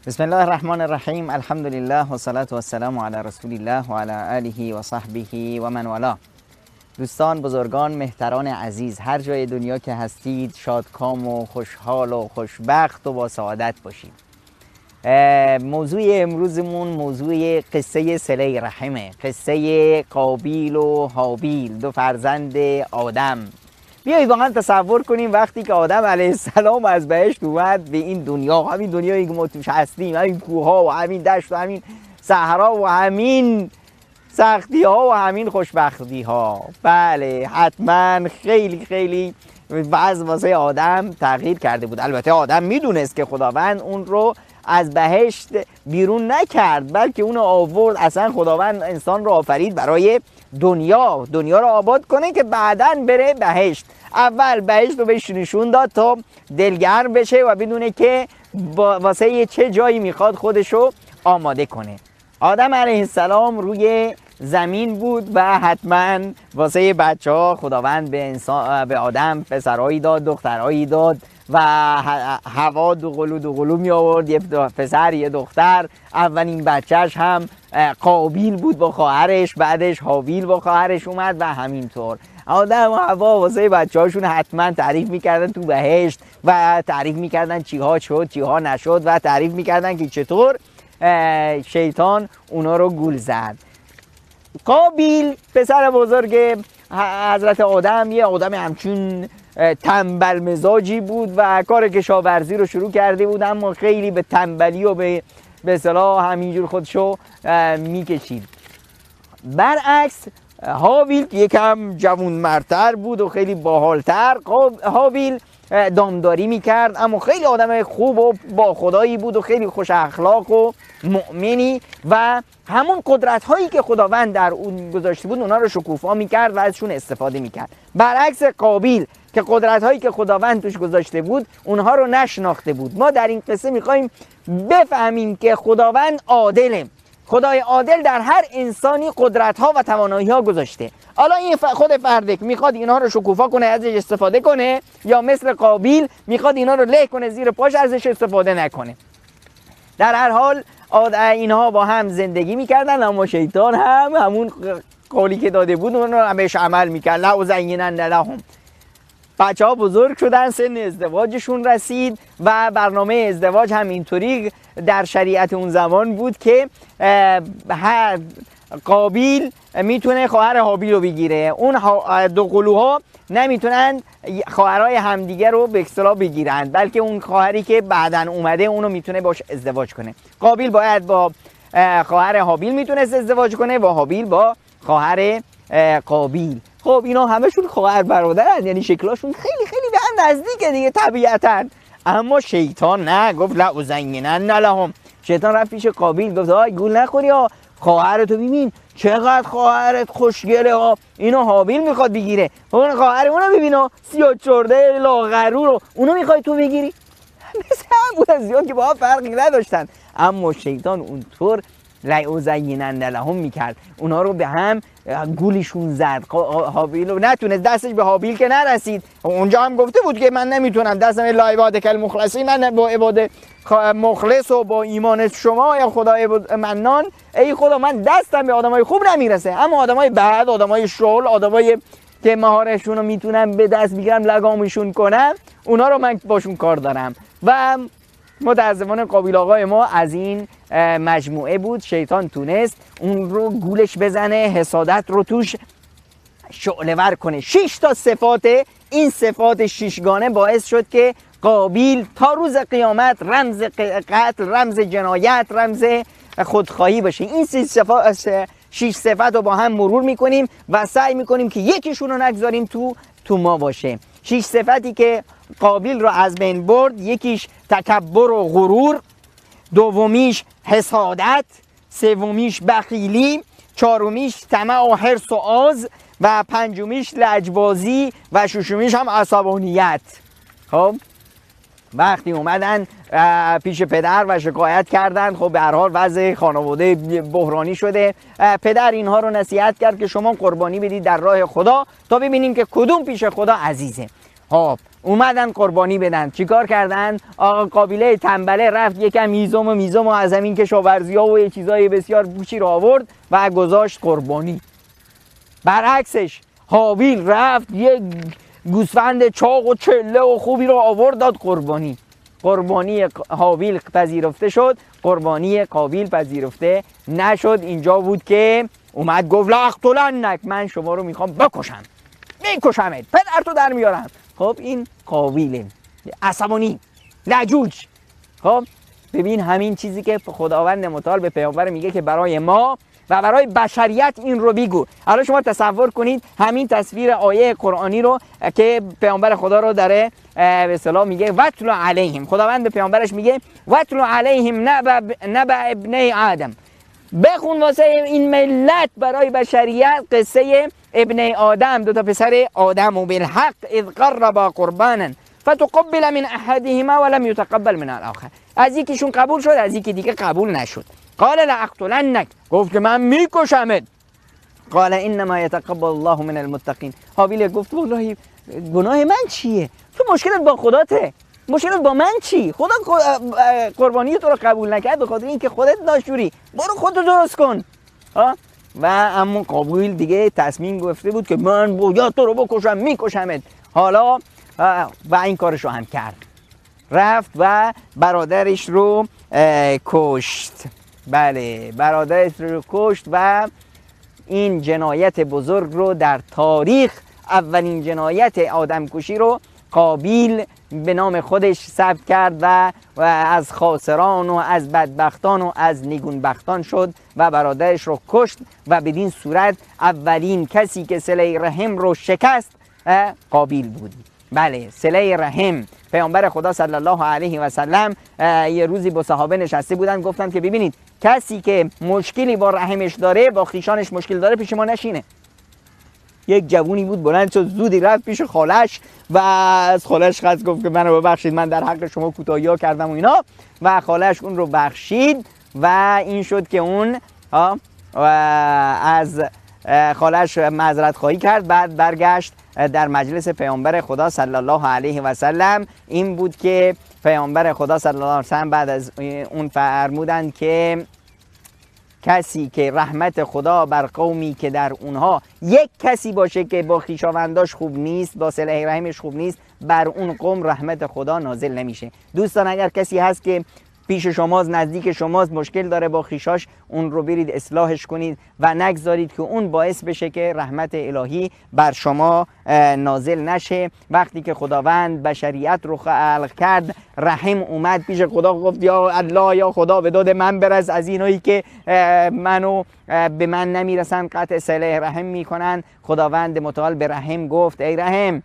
بسم الله الرحمن الرحیم. الحمد لله و صلات و السلام علی رسول الله و علی آله و صحبه و من والاه. دوستان، بزرگان، مهتران عزیز، هر جای دنیا که هستید شادکام و خوشحال و خوشبخت و با سعادت باشید. موضوع امروزمون موضوع قصه صله رحمه، قصه قابیل و هابیل، دو فرزند آدم. بیایید واقعا تصور کنیم وقتی که آدم علیه السلام از بهشت اومد به این دنیا، همین دنیایی که ما توش هستیم، همین کوها و همین دشت و همین صحرا و همین سختی ها و همین خوشبختی ها. بله، حتما خیلی خیلی واسه آدم تغییر کرده بود. البته آدم میدونست که خداوند اون رو از بهشت بیرون نکرد، بلکه اون آورد. اصلا خداوند انسان رو آفرید برای دنیا رو آباد کنه که بعداً بره بهشت. اول بهشت رو بهش نشون داد تا دلگرم بشه و بدونه که واسه چه جایی میخواد خودشو آماده کنه. آدم علیه السلام روی زمین بود و حتما واسه بچه ها خداوند به آدم پسرهایی داد، دخترهایی داد و هوا دو قلو می آورد، یه پسر یه دختر. اولین بچهش هم قابیل بود با خواهرش، بعدش هابیل با خواهرش اومد و همینطور. آدم و حوا واسه بچه هاشون حتما تعریف میکردن تو بهشت و تعریف میکردن چیها شد چیها نشد و تعریف میکردن که چطور شیطان اونا رو گول زد. قابیل پسر بزرگ حضرت آدم یه آدم همچون تنبل مزاجی بود و کار کشاورزی رو شروع کرده بود، اما خیلی به تنبلی و به اصطلاح همینجور خودشو میکشید. برعکس هابیل یکم جوانمردتر بود و خیلی باحالتر. هابیل دامداری میکرد، اما خیلی آدم خوب و با خدایی بود و خیلی خوش اخلاق و مؤمنی و همون قدرت هایی که خداوند در اون گذاشته بود اونا رو شکوفا میکرد و ازشون استفاده میکرد. برعکس قابیل که قدرت هایی که خداوند توش گذاشته بود اونها رو نشناخته بود. ما در این قصه میخوایم بفهمیم که خداوند عادله. خدای عادل در هر انسانی قدرت ها و توانایی ها گذاشته. حالا این خود فردک میخواد اینا رو شکوفا کنه، ازش استفاده کنه، یا مثل قابیل میخواد اینا رو له کنه زیر پاش، ازش استفاده نکنه. در هر حال اینها با هم زندگی میکردن، اما شیطان هم همون قولی که داده بود اون رو بهش عمل میکرد. لأزینن لهم. بچه ها بزرگ شدن، سن ازدواجشون رسید و برنامه ازدواج هم اینطوری در شریعت اون زمان بود که قابیل میتونه خواهر هابیل رو بگیره. اون دو قلوها نمیتونن خواهرای همدیگه رو به اصطلاح بگیرن، بلکه اون خواهری که بعدن اومده اونو میتونه باش ازدواج کنه. قابیل باید با خواهر هابیل میتونست ازدواج کنه و هابیل با خواهر قابیل. خب اینا همشون خواهر برادرن، یعنی شکلاشون خیلی خیلی به هم نزدیکه دیگه طبیعتاً. اما شیطان نه، گفت لأزینن لهم. شیطان رفت پیش قابیل گفت آی گول نخوری ها، خواهرتو ببین چقدر خواهرت خوشگله ها، اینو هابیل میخواد بگیره. اون خواهر اونو ببین ها، سیاه چرده لاغرو رو اونو میخوای تو بگیری. مثل هم بود از زیاد که با فرقی نداشتن. اما شیطان اونطور لأزینن لهم میکرد، اونا رو به هم گولیشون زد. هابیل رو نتونست، دستش به هابیل که نرسید. اونجا هم گفته بود که من نمیتونم، دستم الا عبادک المخلصین، من با عباد مخلص و با ایمان شما یا خدای منان، ای خدا من دستم به آدمای خوب نمیرسه، اما آدمای بد، آدمای شل، آدمای که مهارشون رو میتونم به دست بگیرم لگامشون کنم، اونا رو من باشون کار دارم. و متاسفانه قابیل آقای ما از این مجموعه بود. شیطان تونست اون رو گولش بزنه، حسادت رو توش شعله ور کنه. 6 تا صفات، این صفات 6گانه باعث شد که قابیل تا روز قیامت رمز قتل، رمز جنایت، رمز خودخواهی باشه. این 6 صفت رو با هم مرور میکنیم و سعی میکنیم که یکیشون رو نگذاریم تو ما باشه. 6 صفتی که قابیل رو از بین برد، یکیش تکبر و غرور، دومیش حسادت، سومیش بخیلی، چهارمیش طمع و حرص و آز و پنجمیش لجبازی و ششمیش هم عصبانیت. خب وقتی اومدن پیش پدر و شکایت کردن، خب به هر حال وضع خانواده بحرانی شده. پدر اینها رو نصیحت کرد که شما قربانی بدید در راه خدا تا ببینیم که کدوم پیش خدا عزیزه. اومدن قربانی بدن. چیکار کردن؟ آقا قابیله تنبله رفت یکم میزم و از زمین کشاورزی ها و یه چیزای بسیار پوچی رو آورد و گذاشت قربانی. برعکسش هابیل رفت یک گوسفند چاق و چله و خوبی رو آورد داد قربانی. قربانی هابیل پذیرفته شد، قربانی قابیل پذیرفته نشد. اینجا بود که اومد گفت لاقتلنک، من شما رو میخوام بکشم، میکشمت، پدرتو در میارم. خب این قابیل عصبانی لجوج. خب ببین همین چیزی که خداوند متعال به پیامبر میگه که برای ما و برای بشریت این رو بگو. حالا شما تصور کنید همین تصویر آیه قرآنی رو که پیامبر خدا رو داره به اصطلاح میگه وَاتْلُ علیهم، خداوند به پیامبرش میگه وَاتْلُ علیهم نبأ ابنی آدم، بخون واسه این ملت برای بشریت قصه ابن آدم، دو تا پسر آدم، و بالحق اذ قربا قربانا فتقبل من احدهما ولم يتقبل من الاخر، از یکیشون قبول شد از یکی دیگه قبول نشد. قال لاقتلنک، گفت که من میکشمت. قال انما يتقبل الله من المتقین، هابیل گفت والله گناه من چیه؟ تو مشکلت با خداته، مشکلت با من چی؟ خدا قربانی تو رو قبول نکرد به خاطر اینکه خودت ناشوری، برو خودتو درست کن. و اما قابیل دیگه تصمیم گرفته بود که من باید تو رو بکشم، میکشمت. حالا و این کارشو هم کرد، رفت و برادرش رو کشت. بله برادرش رو کشت و این جنایت بزرگ رو در تاریخ، اولین جنایت آدمکشی رو قابیل به نام خودش ثبت کرد و از خاسران و از بدبختان و از نیگونبختان شد و برادرش رو کشت و بدین صورت اولین کسی که صله رحم رو شکست قابیل بود. بله صله رحم. پیامبر خدا صلی الله علیه و سلم یه روزی با صحابه نشسته بودن، گفتن که ببینید کسی که مشکلی با رحمش داره، با خویشانش مشکل داره، پیش ما نشینه. یک جوونی بود بلند شد زودی رفت پیش خالش و از خالش خواست، گفت که منو ببخشید من در حق شما کوتاهی‌ها کردم و اینا، و خالش اون رو بخشید و این شد که اون از خالش معذرت خواهی کرد. بعد برگشت در مجلس پیامبر خدا صلی الله علیه و سلم. این بود که پیامبر خدا صلی الله علیه و سلم بعد از اون فرمودند که کسی که رحمت خدا بر قومی که در اونها یک کسی باشه که با خویشاونداش خوب نیست، با صله رحمش خوب نیست، بر اون قوم رحمت خدا نازل نمیشه. دوستان اگر کسی هست که پیش شماست، نزدیک شماست، مشکل داره با خویشاش، اون رو برید اصلاحش کنید و نگذارید که اون باعث بشه که رحمت الهی بر شما نازل نشه. وقتی که خداوند بشریت رو خلق کرد، رحم اومد پیش خدا، گفت یا الله یا خدا به داد من برس از اینایی که منو به من نمیرسن، قطع صله رحم میکنن. خداوند متعال به رحم گفت ای رحم،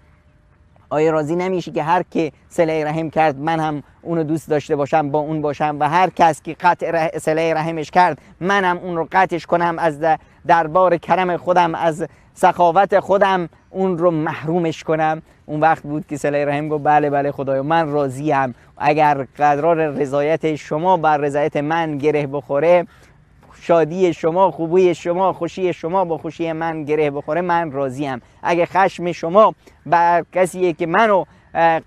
آیا راضی نمیشی که هر که صله رحم کرد من هم اونو دوست داشته باشم، با اون باشم، و هر کس که قطع صله رحمش کرد من هم اون رو قطعش کنم، از دربار کرم خودم، از سخاوت خودم اون رو محرومش کنم. اون وقت بود که صله رحم گفت بله بله خدایا من راضیم، اگر قرار رضایت شما بر رضایت من گره بخوره، شادی شما، خوبی شما، خوشی شما با خوشی من گره بخوره، من راضیم. اگه خشم شما بر کسیه که منو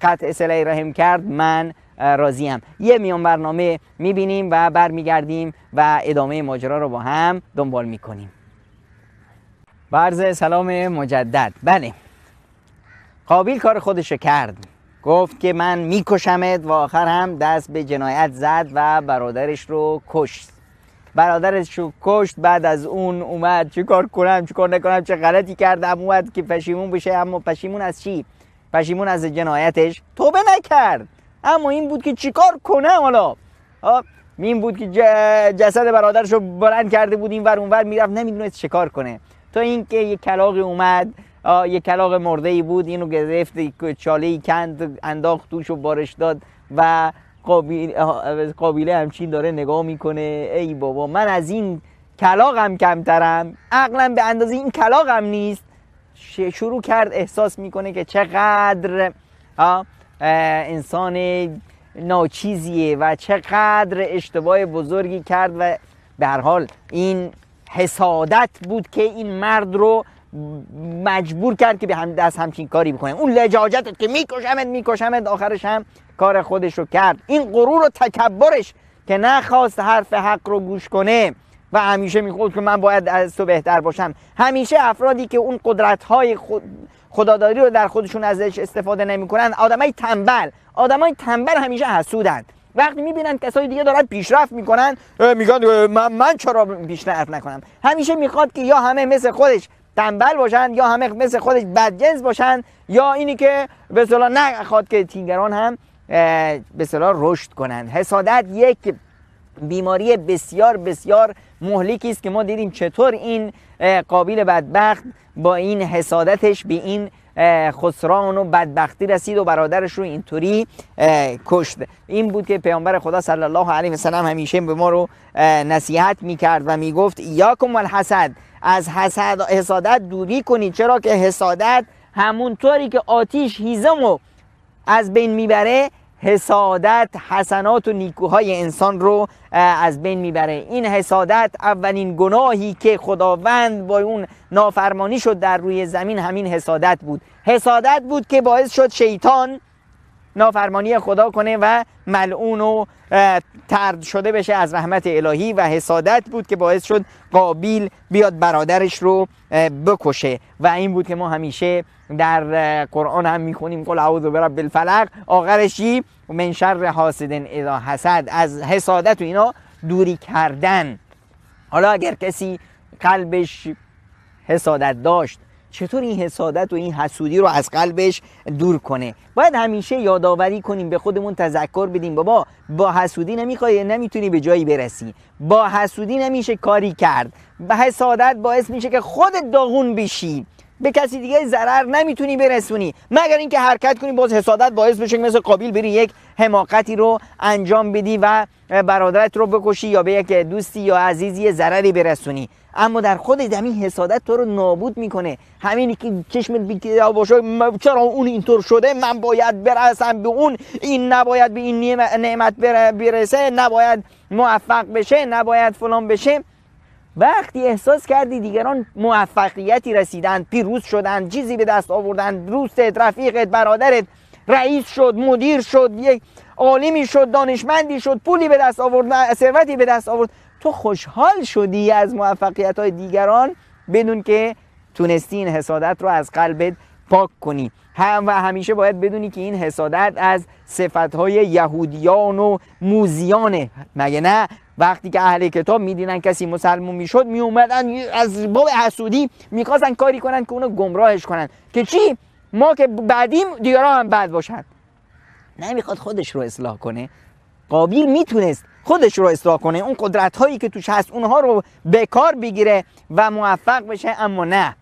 قطع صله رحم کرد، من راضیم. یه میان برنامه میبینیم و برمیگردیم و ادامه ماجرا رو با هم دنبال میکنیم. عرض سلام مجدد. بله قابیل کار خودشو کرد، گفت که من میکشمت و آخر هم دست به جنایت زد و برادرش رو کشت. برادرش رو کشت. بعد از اون اومد چه کار کنم چه کار نکنم، چه غلطی کردم، اومد که پشیمون بشه. اما پشیمون از چی؟ پشیمون از جنایتش توبه نکرد. اما این بود که چیکار کنم. حالا این بود که جسد برادرش رو بلند کرده بود این ور اون ور میرفت، نمیدونست چه کار کنه، تا اینکه یک کلاغی اومد، یک کلاغ مرده‌ای بود، اینو گرفت، چاله‌ای کند، انداخت توش و بارش داد و قابیله همچین داره نگاه میکنه. ای بابا من از این کلاغم کمترم، عقلم به اندازه این کلاغم نیست. شروع کرد احساس میکنه که چقدر انسان ناچیزیه و چقدر اشتباه بزرگی کرد و به هر حال این حسادت بود که این مرد رو مجبور کرد که به دست همچین کاری بکنه. اون لجاجت که میکشمت آخرش هم کار خودش رو کرد. این غرور و تکبرش که نخواست حرف حق رو گوش کنه و همیشه میگفت که من باید از تو بهتر باشم. همیشه افرادی که اون قدرت‌های خداداری رو در خودشون ازش استفاده نمی‌کنن آدمای تنبل همیشه حسودند. وقتی میبینن کسای دیگه دارن پیشرفت میکنن میگن من چرا پیشرفت نکنم. همیشه میخواد که یا همه مثل خودش تنبل باشن یا همه مثل خودش بدجنس باشن، یا اینی که به اصطلاح نخواد که دیگران هم به اصطلاح رشد کنن. حسادت یک بیماری بسیار بسیار مهلکی است که ما دیدیم چطور این قابیل بدبخت با این حسادتش به این خسران و بدبختی رسید و برادرش رو اینطوری کشت. این بود که پیامبر خدا صلی الله علیه و سلم همیشه به ما رو نصیحت میکرد و میگفت ایاکم والحسد، از حسادت دوری کنید، چرا که حسادت همونطوری که آتیش هیزمو از بین میبره، حسادت حسنات و نیکوهای انسان رو از بین میبره. این حسادت اولین گناهی که خداوند با اون نافرمانی شد در روی زمین همین حسادت بود که باعث شد شیطان نافرمانی خدا کنه و ملعون و طرد شده بشه از رحمت الهی، و حسادت بود که باعث شد قابیل بیاد برادرش رو بکشه. و این بود که ما همیشه در قرآن هم میخونیم قل اعوذ برب الفلق، آخرش چی؟ من شر حاسد اذا حسد، از حسادت و اینا دوری کردن. حالا اگر کسی قلبش حسادت داشت، چطور این حسادت و این حسودی رو از قلبش دور کنه؟ باید همیشه یادآوری کنیم، به خودمون تذکر بدیم بابا با حسودی نمیتونی به جایی برسی، با حسودی نمیشه کاری کرد. به حسادت باعث میشه که خودت داغون بشی، به کسی دیگه ضرر نمیتونی برسونی، مگر اینکه حرکت کنی باز حسادت باعث بشه که مثل قابیل بری یک حماقتی رو انجام بدی و برادرت رو بکشی یا به یک دوستی یا عزیزی ضرری برسونی. اما در خودت همین حسادت تو رو نابود میکنه. همینی که چشمت بیکیا باشه چرا اون اینطور شده، من باید برسم به اون، این نباید به این نعمت برسه، نباید موفق بشه، نباید فلان بشه. وقتی احساس کردی دیگران موفقیتی رسیدن، پیروز شدن، چیزی به دست آوردن، دوستت، رفیقت، برادرت رئیس شد، مدیر شد، یک عالمی شد، دانشمندی شد، پولی به دست آورد، ثروتی به دست آورد، تو خوشحال شدی از موفقیت‌های دیگران بدون که تونستی این حسادت رو از قلبت پاک کنی. و همیشه باید بدونی که این حسادت از صفت‌های یهودیان و موذیانه، مگه نه؟ وقتی که اهل کتاب میدیدن کسی مسلمون میشد میومدن از باب حسودی میخواستن کاری کنن که اونو گمراهش کنن که چی؟ ما که بعدیم دیگران هم بد باشن. نمیخواد خودش رو اصلاح کنه. قابیل میتونست خودش رو اصلاح کنه، اون قدرت هایی که توش هست اونها رو به کار بگیره و موفق بشه، اما نه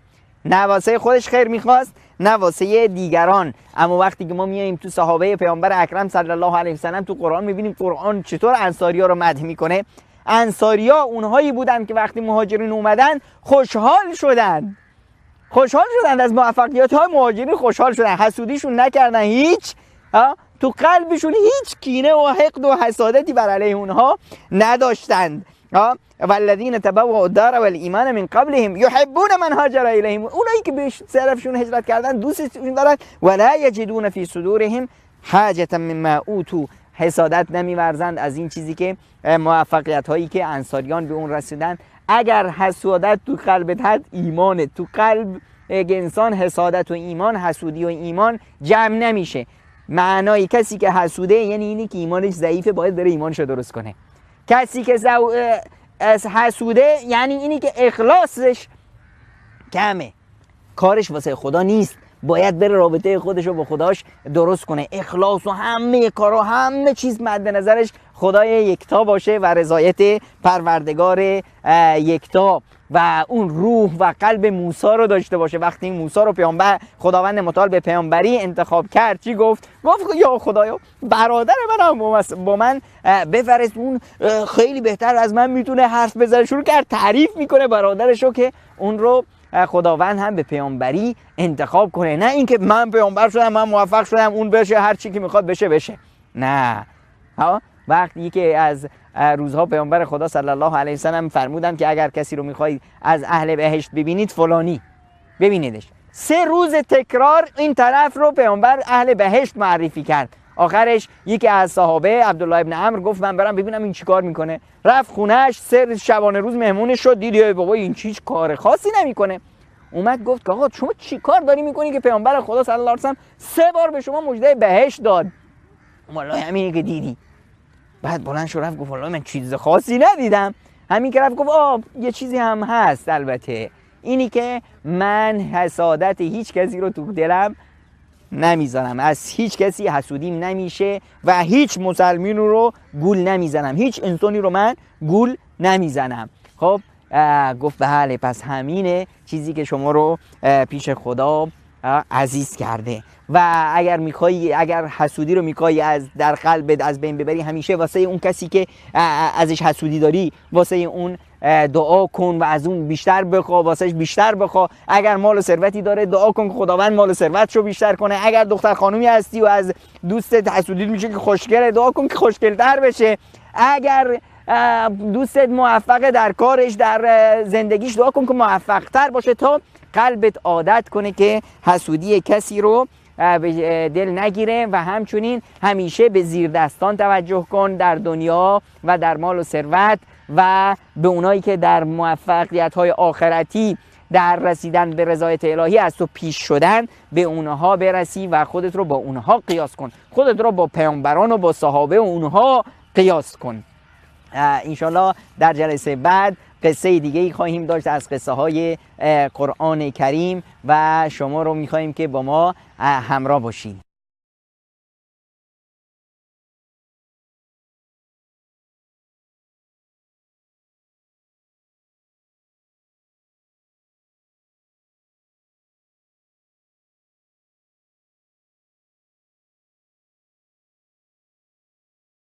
واسه خودش خیر میخواست نه واسه دیگران. اما وقتی که ما میایم تو صحابه پیامبر اکرم صلی الله علیه و سلم تو قرآن میبینیم قرآن چطور انصاریا رو مدح میکنه. انصاریا اونهایی بودن که وقتی مهاجرین اومدن خوشحال شدن از موفقیت های مهاجرین، خوشحال شدن، حسودیشون نکردن، هیچ تو قلبشون هیچ کینه و حقد و حسادتی بر علیه اونها نداشتند. والذین تبوأوا الدار والایمان من قبلهم یحبون من هاجر الیهم، اونایی که به طرفشون هجرت کردن دوستشون دارن. ولا یجدون فی صدورهم حاجة مما اوتوا، حسادت نمیورزند از این چیزی که موفقیت هایی که انصاریان به اون رسیدن. اگر حسادت تو قلبت هست، ایمان تو قلب انسان، حسادت و ایمان، حسودی و ایمان جمع نمیشه. معنای کسی که حسوده یعنی اینی که ایمانش ضعیفه، باید بره ایمانشو درست کنه. کسی که حسوده یعنی اینی که اخلاصش کمه، کارش واسه خدا نیست، باید بره رابطه خودش رو با خداش درست کنه. اخلاص و همه کارا همه چیز مد نظرش خدای یکتا باشه و رضایت پروردگار یکتا و اون روح و قلب موسی رو داشته باشه. وقتی موسی رو پیامبر خداوند متعال به پیامبری انتخاب کرد چی گفت؟ گفت یا خدایا برادر منم با من بفرست، اون خیلی بهتر از من میتونه حرف بزنه. شروع کرد تعریف میکنه برادرش رو که اون رو خداوند هم به پیامبری انتخاب کنه، نه اینکه من پیامبر شدم، من موفق شدم، اون بشه هر چی که میخواد بشه. نه. وقتی که از روزها پیامبر خدا صلی الله علیه و سلم فرمودن که اگر کسی رو میخواید از اهل بهشت ببینید فلانی، ببینیدش 3 روز تکرار این طرف رو پیامبر اهل بهشت معرفی کرد. آخرش یکی از صحابه عبدالله ابن عمرو گفت من برم ببینم این چیکار میکنه. رفت خونهش 3 شبانه روز مهمونش شد، دید بابا این هیچ کار خاصی نمیکنه. اومد گفت آقا شما چیکار داری میکنی که پیامبر خدا صلی الله علیه و سلم 3 بار به شما مژده بهشت داد؟ والله همینی که دیدی. بعد بلند شد رفت گفت والله من چیز خاصی ندیدم. همین که رفت گفت یه چیزی هم هست، البته اینی که من حسادت هیچ کسی رو تو دلم نمیزنم، از هیچ کسی حسودیم نمیشه و هیچ مسلمانی رو گول نمیزنم، هیچ انسانی رو من گول نمیزنم. خب گفت بله پس همینه چیزی که شما رو پیش خدا عزیز کرده و اگر حسودی رو میخوای از در قلبت از بین ببری، همیشه واسه اون کسی که ازش حسودی داری واسه اون دعا کن و از اون بیشتر بخوا، واسهش بیشتر بخوا. اگر مال و ثروتی داره دعا کن که خداوند مال و ثروتش رو بیشتر کنه. اگر دختر خانومی هستی و از دوستت حسودی میشه که خوشگله، دعا کن که خوشگل‌تر بشه. اگر دوستت موفقه در کارش در زندگیش، دعا کن که موفق‌تر باشه تا قلبت عادت کنه که حسودی کسی رو به دل نگیره و همچنین همیشه به زیر دستان توجه کن در دنیا و در مال و ثروت و به اونایی که در موفقیت‌های آخرتی در رسیدن به رضایت الهی از تو پیش شدن به اونها برسی و خودت رو با اونها قیاس کن، خودت رو با پیامبران و با صحابه اونها قیاس کن. انشالله در جلسه بعد قصه دیگه ای خواهیم داشت از قصه های قرآن کریم و شما رو میخواییم که با ما همراه باشید.